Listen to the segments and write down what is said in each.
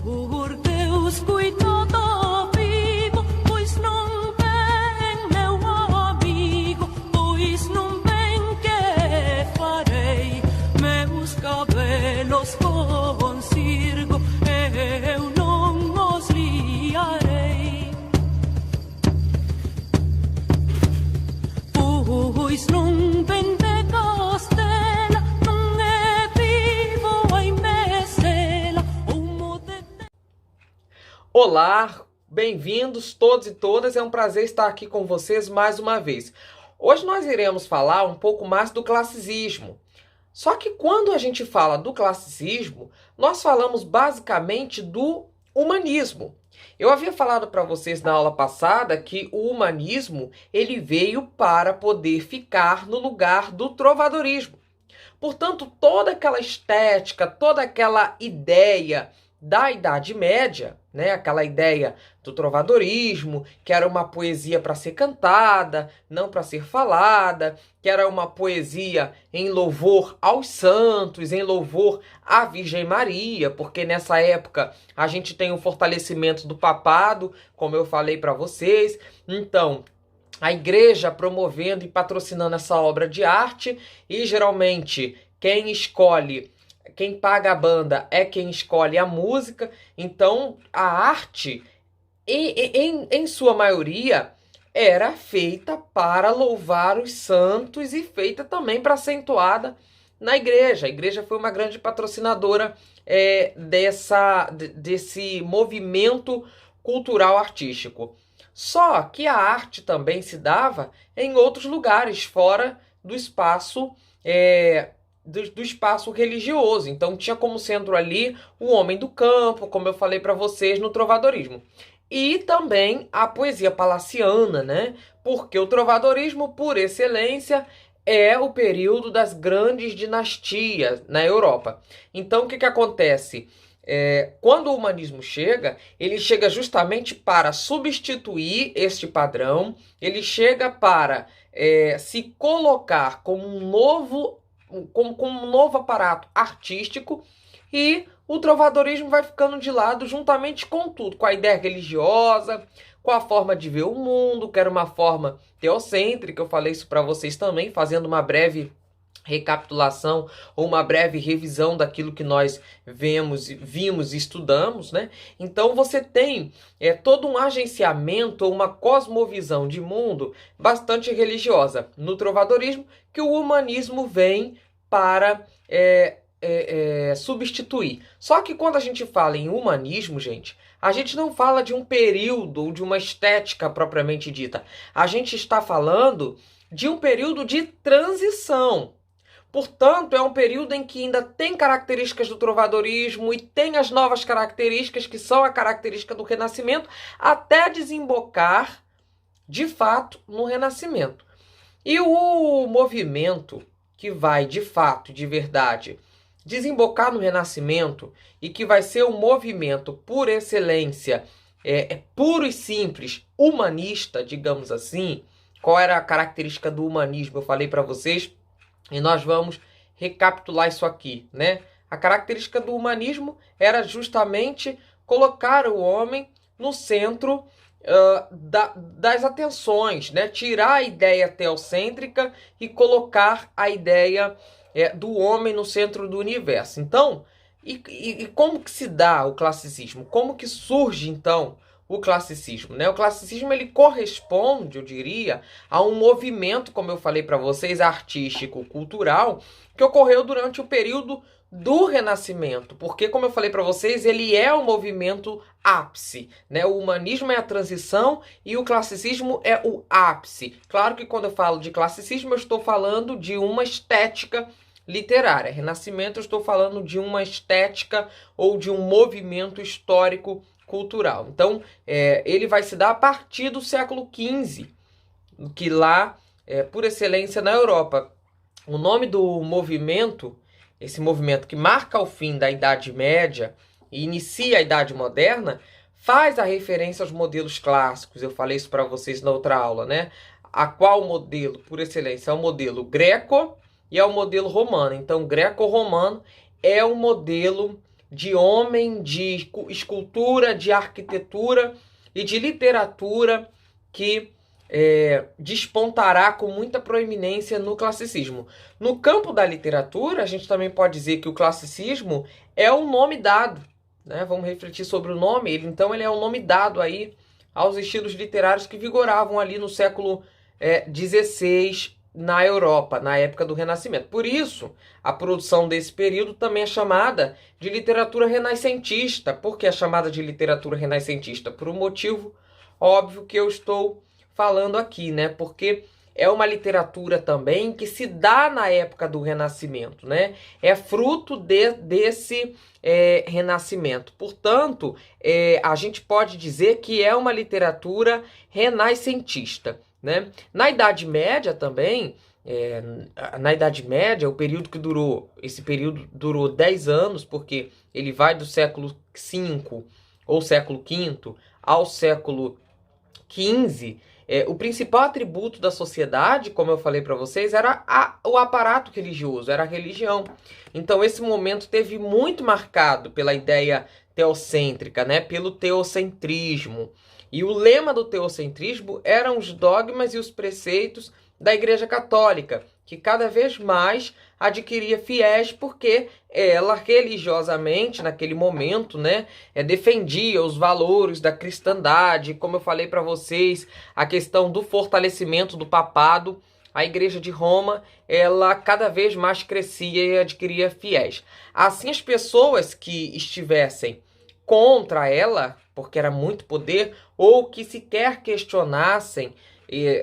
Por Deus, cuidado vivo, pois não vem meu amigo, pois não vem que farei meus cabelos com circo, eu não os liarei. Pois não vem de Castela, não é vivo em Mecela, o modelo. Olá, bem-vindos todos e todas, é um prazer estar aqui com vocês mais uma vez. Hoje nós iremos falar um pouco mais do classicismo. Só que quando a gente fala do classicismo, nós falamos basicamente do humanismo. Eu havia falado para vocês na aula passada que o humanismo ele veio para poder ficar no lugar do trovadorismo. Portanto, toda aquela estética, toda aquela ideia da Idade Média, né, aquela ideia do trovadorismo, que era uma poesia para ser cantada, não para ser falada, que era uma poesia em louvor aos santos, em louvor à Virgem Maria, porque nessa época a gente tem o fortalecimento do papado, como eu falei para vocês. Então, a igreja promovendo e patrocinando essa obra de arte, e geralmente quem paga a banda é quem escolhe a música. Então, a arte, em sua maioria, era feita para louvar os santos e feita também para ser entoada na igreja. A igreja foi uma grande patrocinadora desse movimento cultural artístico. Só que a arte também se dava em outros lugares, fora do espaço do espaço religioso. Então tinha como centro ali o homem do campo, como eu falei para vocês no trovadorismo. E também a poesia palaciana, né? Porque o trovadorismo, por excelência, é o período das grandes dinastias na Europa. Então o que acontece? Quando o humanismo chega, ele chega justamente para substituir este padrão, ele chega para se colocar como um novo aparato artístico, e o trovadorismo vai ficando de lado juntamente com tudo, com a ideia religiosa, com a forma de ver o mundo, que era uma forma teocêntrica. Eu falei isso para vocês também, fazendo uma breve recapitulação ou uma breve revisão daquilo que nós vimos e estudamos, né? Então você tem todo um agenciamento, uma cosmovisão de mundo bastante religiosa no trovadorismo, que o humanismo vem para substituir. Só que quando a gente fala em humanismo, gente, a gente não fala de um período ou de uma estética propriamente dita. A gente está falando de um período de transição. Portanto, é um período em que ainda tem características do trovadorismo e tem as novas características, que são a característica do Renascimento, até desembocar, de fato, no Renascimento. E o movimento que vai, de fato, de verdade, desembocar no Renascimento, e que vai ser um movimento, por excelência, puro e simples, humanista, digamos assim. Qual era a característica do humanismo? Eu falei para vocês, e nós vamos recapitular isso aqui, né? A característica do humanismo era justamente colocar o homem no centro das atenções, né? Tirar a ideia teocêntrica e colocar a ideia do homem no centro do universo. Então, e como que se dá o classicismo? Como que surge, então, o classicismo, né? O classicismo ele corresponde, eu diria, a um movimento, como eu falei para vocês, artístico, cultural, que ocorreu durante o período do Renascimento, porque, como eu falei para vocês, ele é o movimento ápice, né? O humanismo é a transição e o classicismo é o ápice. Claro que quando eu falo de classicismo, eu estou falando de uma estética literária. Renascimento, eu estou falando de uma estética ou de um movimento histórico cultural. Então, ele vai se dar a partir do século XV, que lá, por excelência, na Europa. O nome do movimento, esse movimento que marca o fim da Idade Média e inicia a Idade Moderna, faz a referência aos modelos clássicos. Eu falei isso para vocês na outra aula, né? A qual modelo, por excelência, é o modelo greco e é o modelo romano. Então, greco-romano é um modelo de homem, de escultura, de arquitetura e de literatura que despontará com muita proeminência no classicismo. No campo da literatura, a gente também pode dizer que o classicismo é um nome dado, né? Vamos refletir sobre o nome. Então ele é um nome dado aí aos estilos literários que vigoravam ali no século XVI na Europa, na época do Renascimento. Por isso, a produção desse período também é chamada de literatura renascentista. Por que é chamada de literatura renascentista? Por um motivo óbvio que eu estou falando aqui, né? Porque é uma literatura também que se dá na época do Renascimento, né? É fruto desse Renascimento. Portanto, a gente pode dizer que é uma literatura renascentista, né? Na Idade Média também, na Idade Média, o período que durou, esse período durou 10 anos, porque ele vai do século V ou século V ao século XV. O principal atributo da sociedade, como eu falei para vocês, era o aparato religioso, era a religião. Então esse momento teve muito marcado pela ideia teocêntrica, né? Pelo teocentrismo. E o lema do teocentrismo eram os dogmas e os preceitos da Igreja Católica, que cada vez mais adquiria fiéis porque ela religiosamente, naquele momento, né, defendia os valores da cristandade. Como eu falei para vocês, a questão do fortalecimento do papado. A Igreja de Roma, ela cada vez mais crescia e adquiria fiéis. Assim, as pessoas que estivessem contra ela, porque era muito poder, ou que sequer questionassem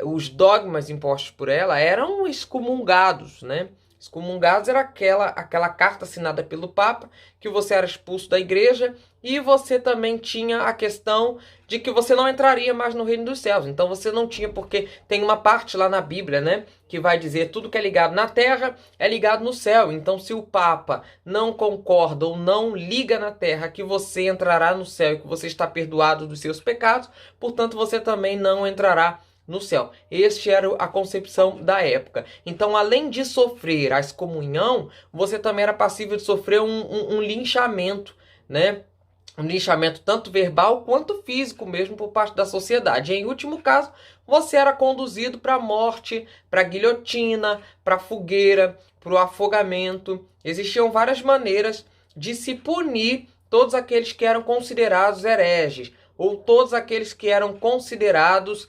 os dogmas impostos por ela, eram excomungados, né? Excomungados era aquela carta assinada pelo Papa, que você era expulso da igreja, e você também tinha a questão de que você não entraria mais no reino dos céus. Então você não tinha, porque tem uma parte lá na Bíblia, né, que vai dizer tudo que é ligado na terra é ligado no céu. Então se o Papa não concorda ou não liga na terra que você entrará no céu e que você está perdoado dos seus pecados, portanto você também não entrará no céu. Este era a concepção da época. Então, além de sofrer a excomunhão, você também era passível de sofrer um linchamento, né? Um linchamento tanto verbal quanto físico mesmo por parte da sociedade. E, em último caso, você era conduzido para a morte, para a guilhotina, para a fogueira, para o afogamento. Existiam várias maneiras de se punir todos aqueles que eram considerados hereges, ou todos aqueles que eram considerados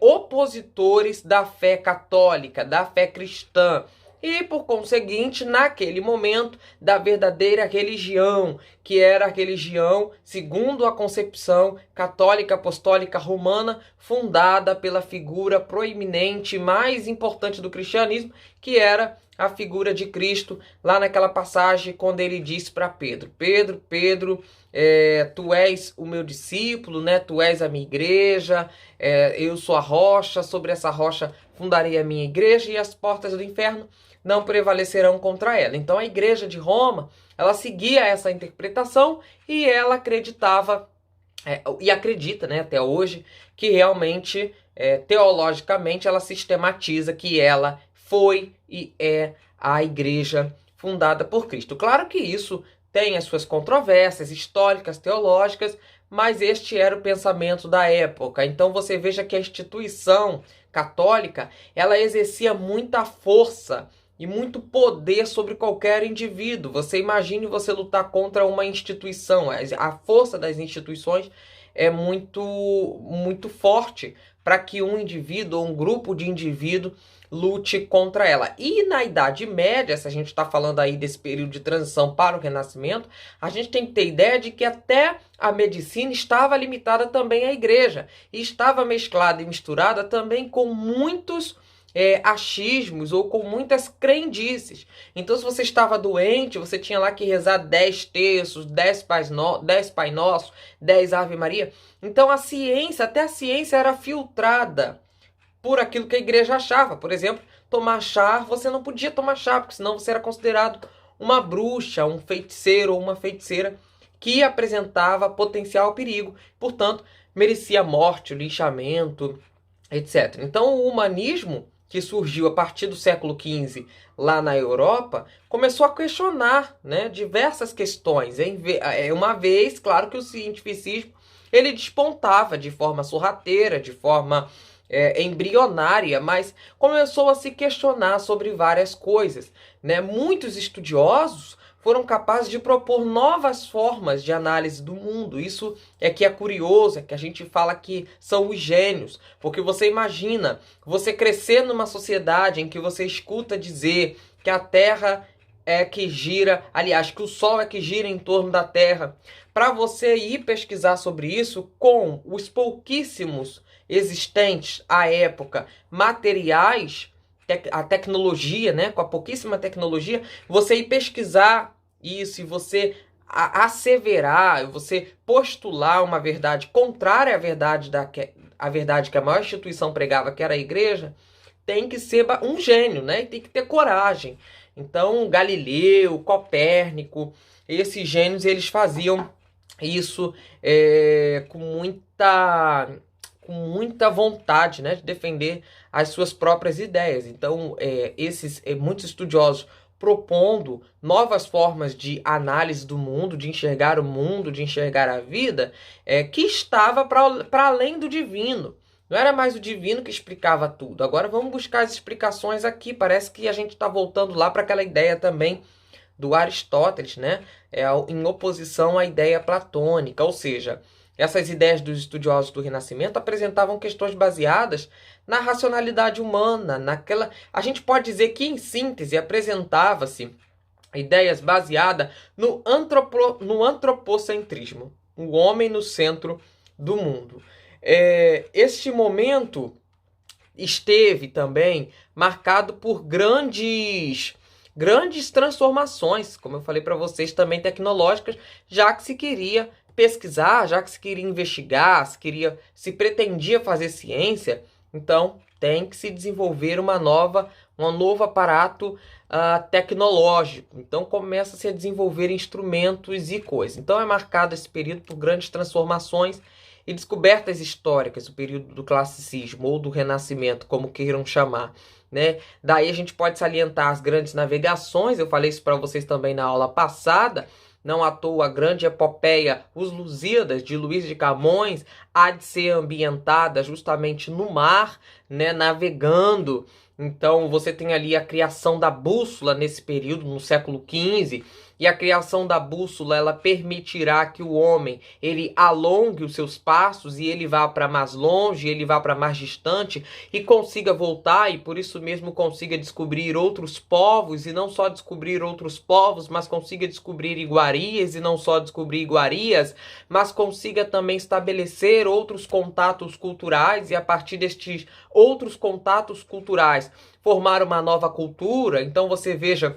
opositores da fé católica, da fé cristã. E, por conseguinte, naquele momento, da verdadeira religião, que era a religião, segundo a concepção católica apostólica romana, fundada pela figura proeminente mais importante do cristianismo, que era a figura de Cristo, lá naquela passagem quando ele disse para Pedro: Pedro, tu és o meu discípulo, né? Tu és a minha igreja, eu sou a rocha, sobre essa rocha fundarei a minha igreja e as portas do inferno não prevalecerão contra ela. Então a Igreja de Roma, ela seguia essa interpretação e ela acreditava, e acredita, né, até hoje, que realmente, teologicamente, ela sistematiza que ela foi e é a igreja fundada por Cristo. Claro que isso tem as suas controvérsias históricas, teológicas, mas este era o pensamento da época. Então você veja que a instituição católica, ela exercia muita força e muito poder sobre qualquer indivíduo. Você imagine você lutar contra uma instituição. A força das instituições é muito forte para que um indivíduo ou um grupo de indivíduos lute contra ela. E na Idade Média, se a gente está falando aí desse período de transição para o Renascimento, a gente tem que ter ideia de que até a medicina estava limitada também à igreja. E estava mesclada e misturada também com muitos achismos ou com muitas crendices. Então, se você estava doente, você tinha lá que rezar 10 terços, 10 Pai Nosso, 10 Ave Maria. Então, até a ciência era filtrada por aquilo que a igreja achava. Por exemplo, tomar chá, você não podia tomar chá, porque senão você era considerado uma bruxa, um feiticeiro ou uma feiticeira que apresentava potencial perigo. Portanto, merecia morte, linchamento, etc. Então, o humanismo, que surgiu a partir do século XV lá na Europa, começou a questionar, né, diversas questões. Uma vez, claro que o cientificismo ele despontava de forma sorrateira, de forma embrionária, mas começou a se questionar sobre várias coisas, né? Muitos estudiosos foram capazes de propor novas formas de análise do mundo. Isso é que é curioso, é que a gente fala que são os gênios, porque você imagina você crescer numa sociedade em que você escuta dizer que a Terra é que gira, aliás, que o Sol é que gira em torno da Terra. Para você ir pesquisar sobre isso com os pouquíssimos existentes à época materiais, a tecnologia, né, com a pouquíssima tecnologia, você ir pesquisar isso e você asseverar, você postular uma verdade contrária à verdade que a maior instituição pregava, que era a igreja, tem que ser um gênio, né? E tem que ter coragem. Então, Galileu, Copérnico, esses gênios, eles faziam isso com muita vontade, né, de defender as suas próprias ideias. Então, muitos estudiosos propondo novas formas de análise do mundo, de enxergar o mundo, de enxergar a vida, que estava para além do divino. Não era mais o divino que explicava tudo. Agora vamos buscar as explicações aqui. Parece que a gente está voltando lá para aquela ideia também do Aristóteles, né? Em oposição à ideia platônica. Ou seja, essas ideias dos estudiosos do Renascimento apresentavam questões baseadas na racionalidade humana, a gente pode dizer que, em síntese, apresentava-se ideias baseadas no antropocentrismo, o homem no centro do mundo. Este momento esteve também marcado por grandes transformações, como eu falei para vocês, também tecnológicas, já que se queria pesquisar, já que se queria investigar, se pretendia fazer ciência, então tem que se desenvolver um novo aparato tecnológico. Então começa-se a desenvolver instrumentos e coisas. Então é marcado esse período por grandes transformações e descobertas históricas, o período do classicismo ou do renascimento, como queiram chamar, né? Daí a gente pode salientar as grandes navegações, eu falei isso para vocês também na aula passada. Não à toa a grande epopeia Os Lusíadas, de Luís de Camões, há de ser ambientada justamente no mar, né, navegando. Então você tem ali a criação da bússola nesse período, no século XV, e a criação da bússola ela permitirá que o homem ele alongue os seus passos e ele vá para mais longe, ele vá para mais distante e consiga voltar e por isso mesmo consiga descobrir outros povos e não só descobrir outros povos, mas consiga descobrir iguarias e não só descobrir iguarias, mas consiga também estabelecer outros contatos culturais e a partir destes outros contatos culturais formar uma nova cultura. Então você veja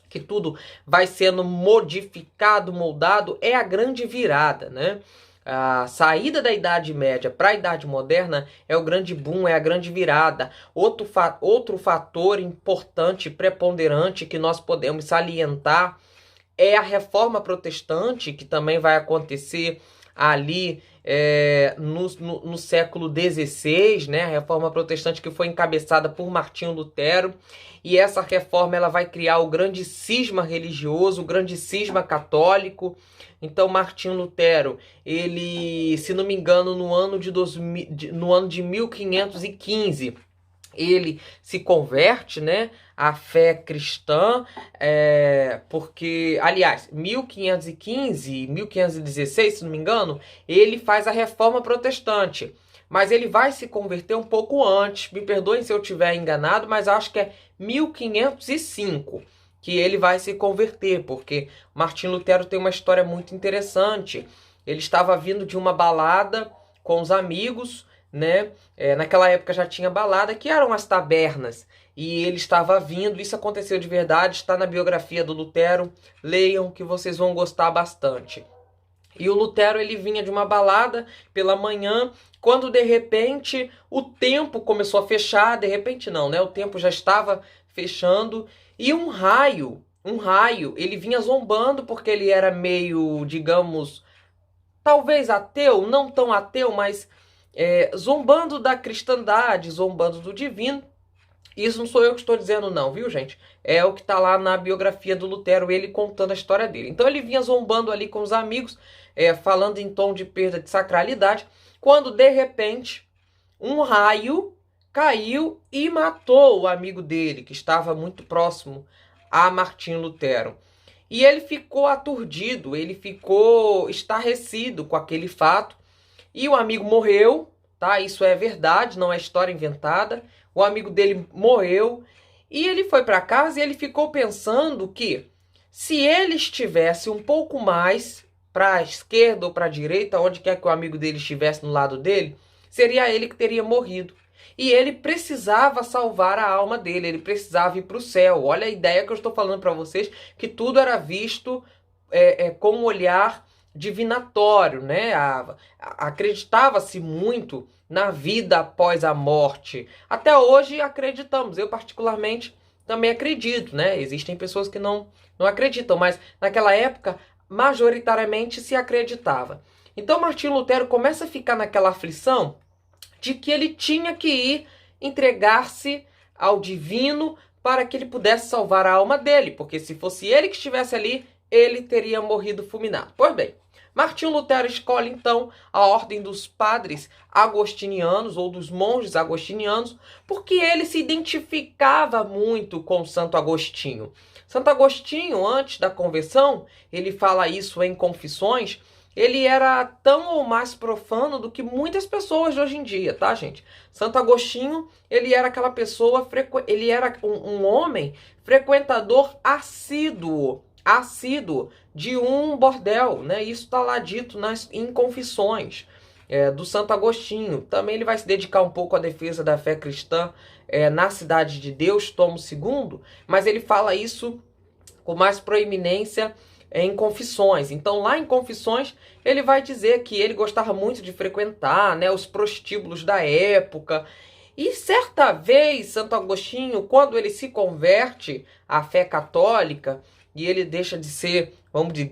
que tudo vai sendo modificado, moldado, é a grande virada, né? A saída da Idade Média para a Idade Moderna é o grande boom, é a grande virada. Outro fator importante, preponderante, que nós podemos salientar é a Reforma Protestante, que também vai acontecer ali no século XVI, né? A Reforma Protestante que foi encabeçada por Martinho Lutero. E essa reforma ela vai criar o grande cisma religioso, o grande cisma católico. Então Martinho Lutero, ele, se não me engano, no ano de 1515, ele se converte, né, à fé cristã, porque, aliás, 1515, 1516, se não me engano, ele faz a reforma protestante. Mas ele vai se converter um pouco antes, me perdoem se eu estiver enganado, mas acho que é 1505 que ele vai se converter, porque Martinho Lutero tem uma história muito interessante. Ele estava vindo de uma balada com os amigos, né? Naquela época já tinha balada, que eram as tabernas, e ele estava vindo, isso aconteceu de verdade, está na biografia do Lutero, leiam que vocês vão gostar bastante. E o Lutero ele vinha de uma balada pela manhã, quando de repente o tempo começou a fechar, de repente não, né? O tempo já estava fechando e um raio, ele vinha zombando porque ele era meio, digamos, talvez ateu, não tão ateu, mas zombando da cristandade, zombando do divino. Isso não sou eu que estou dizendo não, viu, gente? É o que está lá na biografia do Lutero, ele contando a história dele. Então ele vinha zombando ali com os amigos, falando em tom de perda de sacralidade, quando de repente um raio caiu e matou o amigo dele, que estava muito próximo a Martinho Lutero. E ele ficou aturdido, ele ficou estarrecido com aquele fato. E o amigo morreu, tá? Isso é verdade, não é história inventada. O amigo dele morreu e ele foi para casa e ele ficou pensando que se ele estivesse um pouco mais para a esquerda ou para a direita, onde quer que o amigo dele estivesse no lado dele, seria ele que teria morrido. E ele precisava salvar a alma dele, ele precisava ir para o céu. Olha a ideia que eu estou falando para vocês, que tudo era visto com um olhar divinatório, né? Acreditava-se muito na vida após a morte. Até hoje acreditamos, eu particularmente também acredito, né? Existem pessoas que não acreditam, mas naquela época majoritariamente se acreditava. Então Martinho Lutero começa a ficar naquela aflição de que ele tinha que ir entregar-se ao divino para que ele pudesse salvar a alma dele, porque se fosse ele que estivesse ali, ele teria morrido fulminado. Pois bem, Martinho Lutero escolhe então a ordem dos padres agostinianos ou dos monges agostinianos, porque ele se identificava muito com Santo Agostinho. Santo Agostinho, antes da conversão, ele fala isso em Confissões, ele era tão ou mais profano do que muitas pessoas de hoje em dia, tá, gente? Santo Agostinho, ele era aquela pessoa, ele era um homem frequentador assíduo de um bordel, né? Isso está lá dito em Confissões do Santo Agostinho. Também ele vai se dedicar um pouco à defesa da fé cristã na Cidade de Deus, tomo 2, mas ele fala isso com mais proeminência em Confissões. Então lá em Confissões ele vai dizer que ele gostava muito de frequentar, né, os prostíbulos da época. E certa vez, Santo Agostinho, quando ele se converte à fé católica, e ele deixa de ser,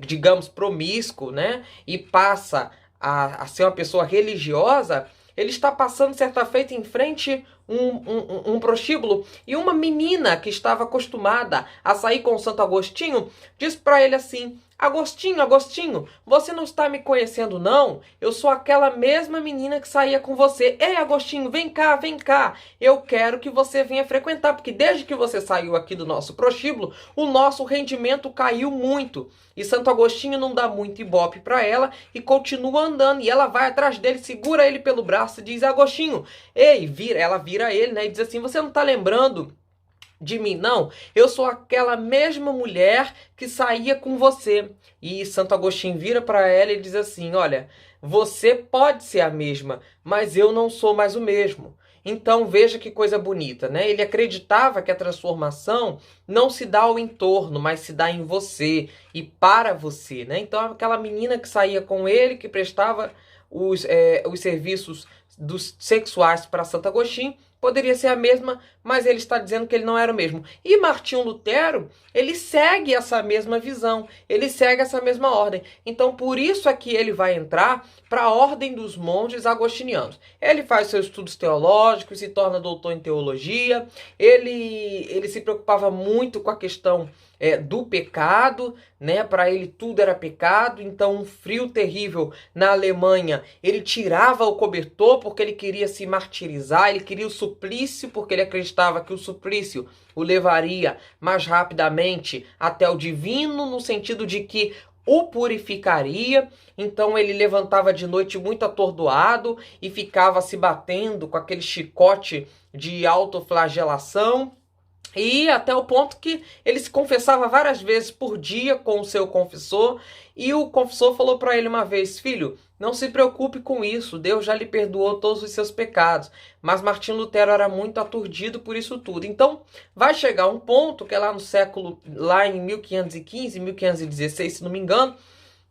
digamos, promíscuo, né? E passa a ser uma pessoa religiosa, ele está passando certa feita em frente um prostíbulo e uma menina que estava acostumada a sair com Santo Agostinho diz para ele assim: Agostinho, Agostinho, você não está me conhecendo não? Eu sou aquela mesma menina que saía com você. Ei, Agostinho, vem cá, eu quero que você venha frequentar, porque desde que você saiu aqui do nosso prostíbulo, o nosso rendimento caiu muito. E Santo Agostinho não dá muito ibope para ela e continua andando. E ela vai atrás dele, segura ele pelo braço e diz: Agostinho, ei, ela vira ele, né? E diz assim: você não está lembrando de mim? Não, eu sou aquela mesma mulher que saía com você. E Santo Agostinho vira para ela e diz assim: olha, você pode ser a mesma, mas eu não sou mais o mesmo. Então veja que coisa bonita, né? Ele acreditava que a transformação não se dá ao entorno, mas se dá em você e para você, né? Então aquela menina que saía com ele, que prestava os serviços sexuais para Santo Agostinho, poderia ser a mesma, mas ele está dizendo que ele não era o mesmo. E Martinho Lutero, ele segue essa mesma visão, ele segue essa mesma ordem. Então, por isso é que ele vai entrar para a ordem dos monges agostinianos. Ele faz seus estudos teológicos, se torna doutor em teologia, ele se preocupava muito com a questão do pecado, né? Para ele tudo era pecado. Então um frio terrível na Alemanha, ele tirava o cobertor porque ele queria se martirizar, ele queria o suplício porque ele acreditava que o suplício o levaria mais rapidamente até o divino, no sentido de que o purificaria. Então ele levantava de noite muito atordoado e ficava se batendo com aquele chicote de autoflagelação. E até o ponto que ele se confessava várias vezes por dia com o seu confessor. E o confessor falou para ele uma vez: filho, não se preocupe com isso, Deus já lhe perdoou todos os seus pecados. Mas Martinho Lutero era muito aturdido por isso tudo. Então vai chegar um ponto que é lá em 1515, 1516, se não me engano,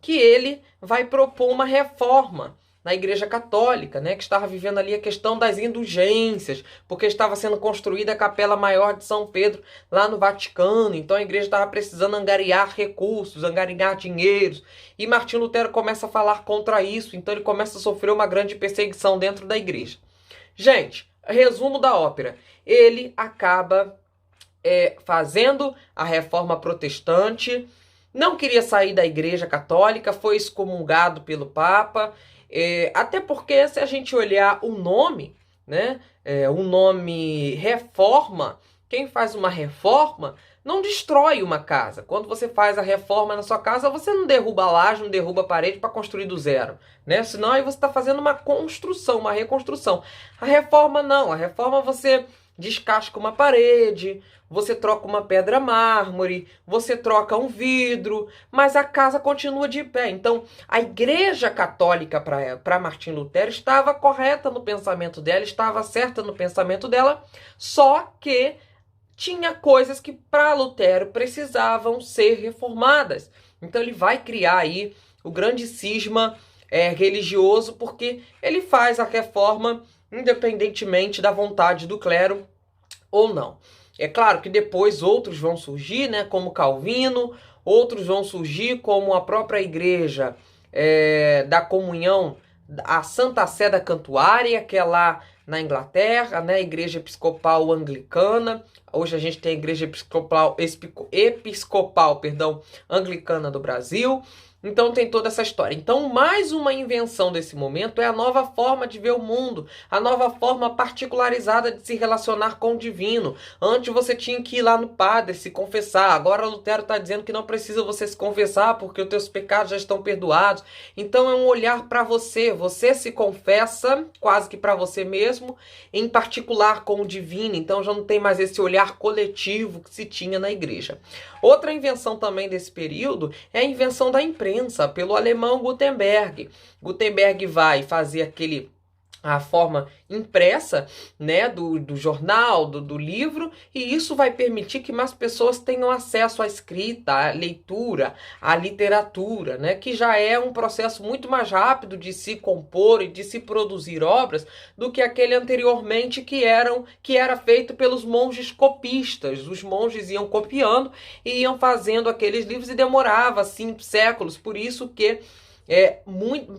que ele vai propor uma reforma na Igreja Católica, né, que estava vivendo ali a questão das indulgências, porque estava sendo construída a Capela Maior de São Pedro lá no Vaticano. Então a igreja estava precisando angariar recursos, angariar dinheiros, e Martinho Lutero começa a falar contra isso. Então ele começa a sofrer uma grande perseguição dentro da igreja. Gente, resumo da ópera, ele acaba fazendo a reforma protestante, não queria sair da Igreja Católica, foi excomungado pelo Papa, até porque se a gente olhar o nome, né, o nome reforma, quem faz uma reforma não destrói uma casa. Quando você faz a reforma na sua casa, você não derruba a laje, não derruba a parede para construir do zero, né? Senão aí você está fazendo uma construção, uma reconstrução. A reforma não, a reforma você descasca uma parede, você troca uma pedra mármore, você troca um vidro, mas a casa continua de pé. Então, a Igreja Católica para Martim Lutero estava correta no pensamento dela, estava certa no pensamento dela, só que tinha coisas que para Lutero precisavam ser reformadas. Então ele vai criar aí o grande cisma religioso, porque ele faz a reforma independentemente da vontade do clero ou não. É claro que depois outros vão surgir, né, como Calvino, outros vão surgir como a própria Igreja da Comunhão, a Santa Sé da Cantuária, que é lá na Inglaterra, né, a Igreja Episcopal Anglicana. Hoje a gente tem a Igreja Episcopal, Anglicana do Brasil. Então tem toda essa história. Então mais uma invenção desse momento é a nova forma de ver o mundo, a nova forma particularizada de se relacionar com o divino. Antes você tinha que ir lá no padre se confessar, agora Lutero está dizendo que não precisa você se confessar porque os teus pecados já estão perdoados. Então é um olhar para você, você se confessa quase que para você mesmo, em particular com o divino. Então já não tem mais esse olhar coletivo que se tinha na igreja. Outra invenção também desse período é a invenção da imprensa pelo alemão Gutenberg. Gutenberg vai fazer a forma impressa, né, do jornal, do livro, e isso vai permitir que mais pessoas tenham acesso à escrita, à leitura, à literatura, né, que já é um processo muito mais rápido de se compor e de se produzir obras do que aquele anteriormente que era feito pelos monges copistas. Os monges iam copiando e iam fazendo aqueles livros e demorava assim séculos, por isso que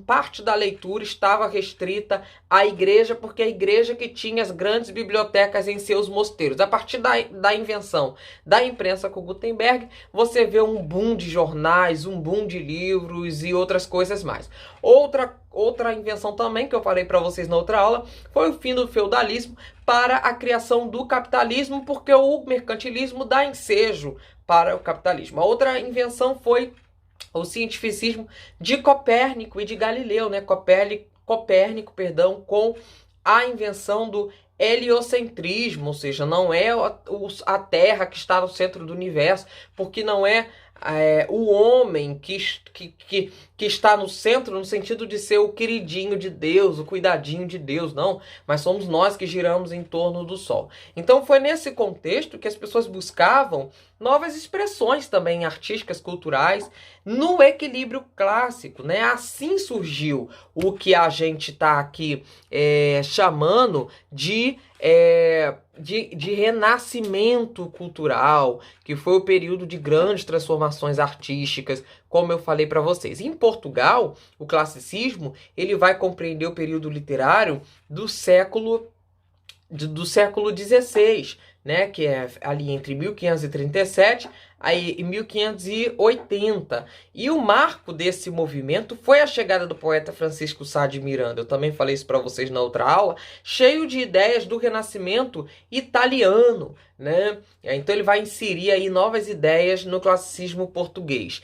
parte da leitura estava restrita à igreja, porque a igreja que tinha as grandes bibliotecas em seus mosteiros. A partir da invenção da imprensa com Gutenberg, você vê um boom de jornais, um boom de livros e outras coisas mais. Outra invenção também que eu falei para vocês na outra aula foi o fim do feudalismo para a criação do capitalismo, porque o mercantilismo dá ensejo para o capitalismo. A outra invenção foi o cientificismo de Copérnico e de Galileu, né? Copérnico, com a invenção do heliocentrismo, ou seja, não é a Terra que está no centro do universo, porque não é o homem que está no centro no sentido de ser o queridinho de Deus, o cuidadinho de Deus, não, mas somos nós que giramos em torno do Sol. Então foi nesse contexto que as pessoas buscavam novas expressões também artísticas, culturais, no equilíbrio clássico, né? Assim surgiu o que a gente está aqui chamando de renascimento cultural, que foi o período de grandes transformações artísticas, como eu falei para vocês. Em Portugal, o classicismo ele vai compreender o período literário do século XVI, né, que é ali entre 1537 e 1580. E o marco desse movimento foi a chegada do poeta Francisco Sá de Miranda. Eu também falei isso para vocês na outra aula, cheio de ideias do Renascimento italiano, né? Então ele vai inserir aí novas ideias no classicismo português.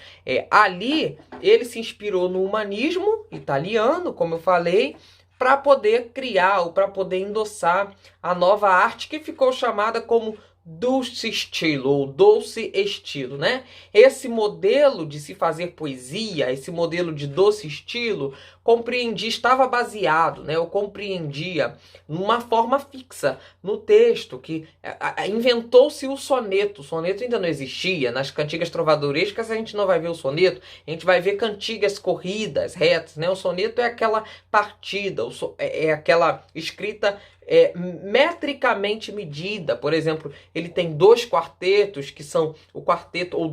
Ali ele se inspirou no humanismo italiano, como eu falei, para poder criar ou para poder endossar a nova arte que ficou chamada como dulce estilo ou doce estilo, né? Esse modelo de se fazer poesia, esse modelo de doce estilo, estava baseado, né? Eu compreendia numa forma fixa no texto, que inventou-se o soneto. O soneto ainda não existia. Nas cantigas trovadorescas a gente não vai ver o soneto, a gente vai ver cantigas corridas, retas, né? O soneto é aquela partida, é aquela escrita metricamente medida. Por exemplo, ele tem 2 quartetos, que são o quarteto ou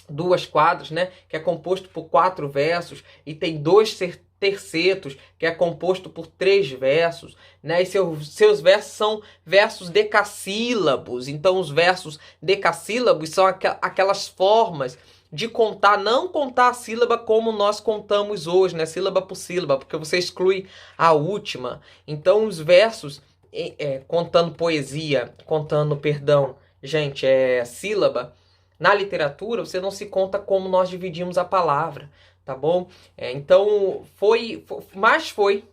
duas quadras, né, que é composto por 4 versos, e tem 2 tercetos, que é composto por 3 versos, né? E seus versos são versos decassílabos. Então, os versos decassílabos são aquelas formas de contar, não contar a sílaba como nós contamos hoje, né? Sílaba por sílaba, porque você exclui a última. Então, os versos, contando poesia, gente, sílaba, na literatura, você não se conta como nós dividimos a palavra, tá bom? Então,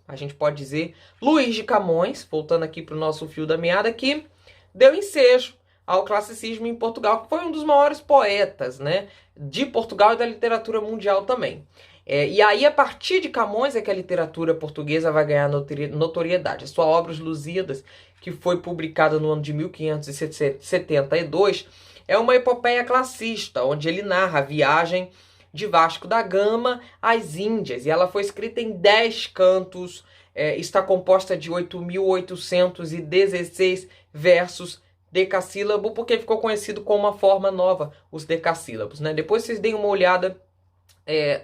a gente pode dizer, Luís de Camões, voltando aqui para o nosso fio da meada, que deu ensejo ao classicismo em Portugal, que foi um dos maiores poetas, né, de Portugal e da literatura mundial também. E aí, a partir de Camões, é que a literatura portuguesa vai ganhar notoriedade. A sua obra Os Lusíadas, que foi publicada no ano de 1572, é uma epopeia classista, onde ele narra a viagem de Vasco da Gama às Índias. E ela foi escrita em 10 cantos, está composta de 8.816 versos decassílabo, porque ficou conhecido como uma forma nova, os decassílabos, né? Depois vocês deem uma olhada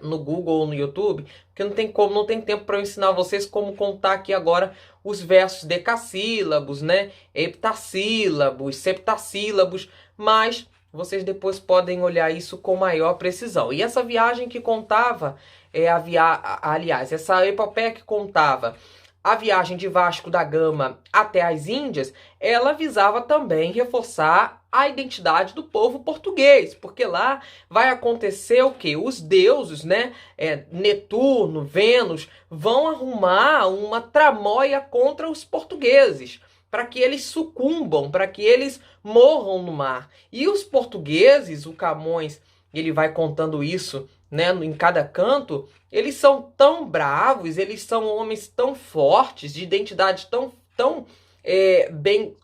no Google ou no YouTube, porque não tem tempo para eu ensinar vocês como contar aqui agora os versos decassílabos, né? Heptassílabos, septassílabos, mas vocês depois podem olhar isso com maior precisão. E essa viagem que contava, essa epopeia que contava a viagem de Vasco da Gama até as Índias, ela visava também reforçar a identidade do povo português, porque lá vai acontecer o quê? Os deuses, né, Netuno, Vênus, vão arrumar uma tramóia contra os portugueses, para que eles sucumbam, para que eles morram no mar. E os portugueses, o Camões, ele vai contando isso, né, em cada canto, eles são tão bravos, eles são homens tão fortes, de identidade tão bem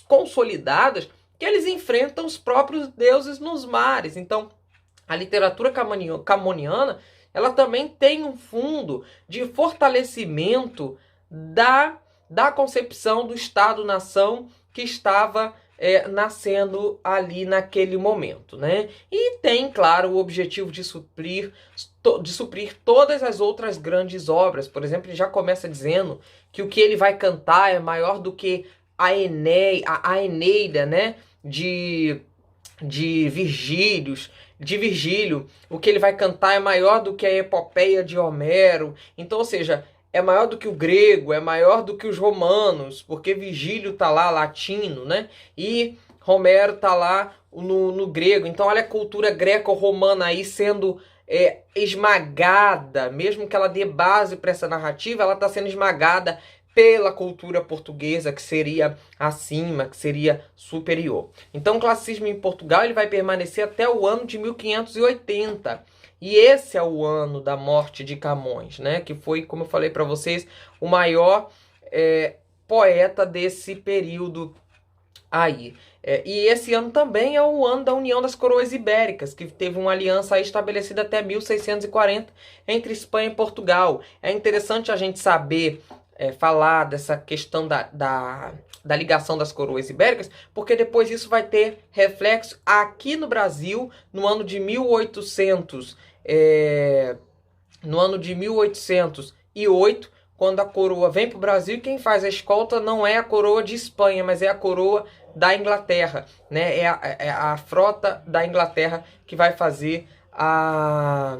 consolidadas, que eles enfrentam os próprios deuses nos mares. Então, a literatura camoniana, ela também tem um fundo de fortalecimento da concepção do Estado-nação que estava nascendo ali naquele momento, né? E tem, claro, o objetivo de suprir todas as outras grandes obras. Por exemplo, ele já começa dizendo que o que ele vai cantar é maior do que a Eneida, né? De Virgílio. O que ele vai cantar é maior do que a epopeia de Homero. Então, ou seja, é maior do que o grego, é maior do que os romanos, porque Virgílio tá lá, latino, né? E Homero tá lá no grego. Então, olha a cultura greco-romana aí sendo esmagada, mesmo que ela dê base para essa narrativa, ela está sendo esmagada pela cultura portuguesa, que seria acima, que seria superior. Então, o classicismo em Portugal ele vai permanecer até o ano de 1580. E esse é o ano da morte de Camões, né? Que foi, como eu falei para vocês, o maior poeta desse período aí. E esse ano também é o ano da União das Coroas Ibéricas, que teve uma aliança aí estabelecida até 1640 entre Espanha e Portugal. É interessante a gente saber falar dessa questão da ligação das coroas ibéricas, porque depois isso vai ter reflexo aqui no Brasil no ano de 1808, quando a coroa vem para o Brasil. Quem faz a escolta não é a coroa de Espanha, mas é a coroa da Inglaterra, né? É a frota da Inglaterra que vai fazer a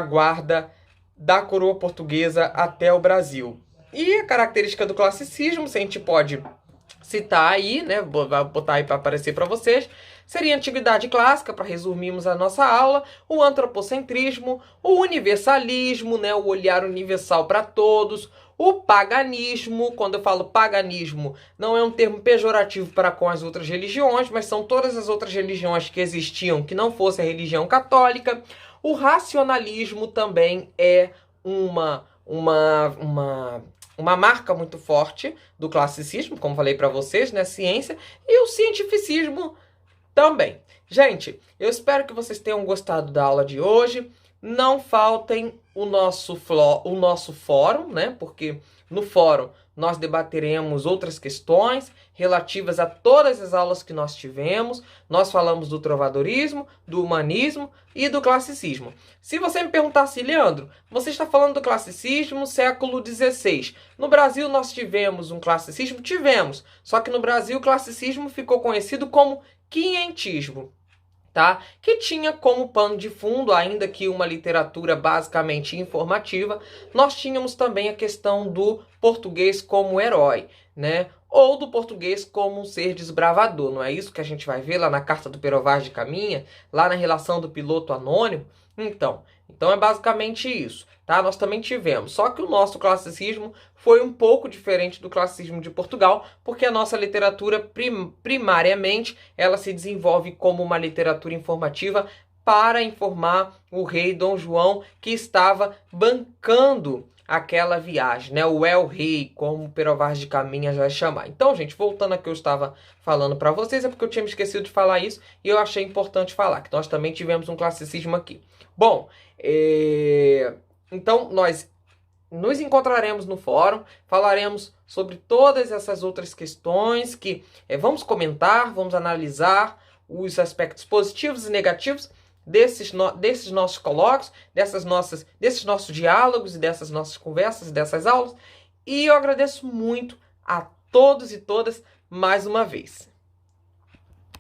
guarda da coroa portuguesa até o Brasil. E a característica do classicismo, se a gente pode citar aí, né, vou botar aí para aparecer para vocês, seria a antiguidade clássica, para resumirmos a nossa aula, o antropocentrismo, o universalismo, né, o olhar universal para todos, o paganismo. Quando eu falo paganismo, não é um termo pejorativo para com as outras religiões, mas são todas as outras religiões que existiam que não fosse a religião católica. O racionalismo também é uma marca muito forte do classicismo, como falei para vocês, né, ciência, e o cientificismo também. Gente, eu espero que vocês tenham gostado da aula de hoje. não faltem o nosso fórum, né? Porque no fórum nós debateremos outras questões relativas a todas as aulas que nós tivemos. Nós falamos do trovadorismo, do humanismo e do classicismo. Se você me perguntasse, Leandro, você está falando do classicismo século XVI. No Brasil nós tivemos um classicismo? Tivemos. Só que no Brasil o classicismo ficou conhecido como quinhentismo. Tá? Que tinha como pano de fundo, ainda que uma literatura basicamente informativa, nós tínhamos também a questão do português como herói, né? Ou do português como um ser desbravador. Não é isso que a gente vai ver lá na Carta do Pero Vaz de Caminha, lá na relação do piloto anônimo? Então é basicamente isso, tá? Nós também tivemos, só que o nosso classicismo foi um pouco diferente do classicismo de Portugal, porque a nossa literatura primariamente ela se desenvolve como uma literatura informativa para informar o rei Dom João, que estava bancando aquela viagem, né? O El-Rei, como o Pero Vaz de Caminha vai chamar. Então, gente, voltando a que eu estava falando para vocês, é porque eu tinha me esquecido de falar isso e eu achei importante falar, que nós também tivemos um classicismo aqui. Bom, então nós nos encontraremos no fórum, falaremos sobre todas essas outras questões que vamos comentar, vamos analisar os aspectos positivos e negativos desses nossos colóquios, desses nossos diálogos e dessas nossas conversas e dessas aulas. E eu agradeço muito a todos e todas mais uma vez.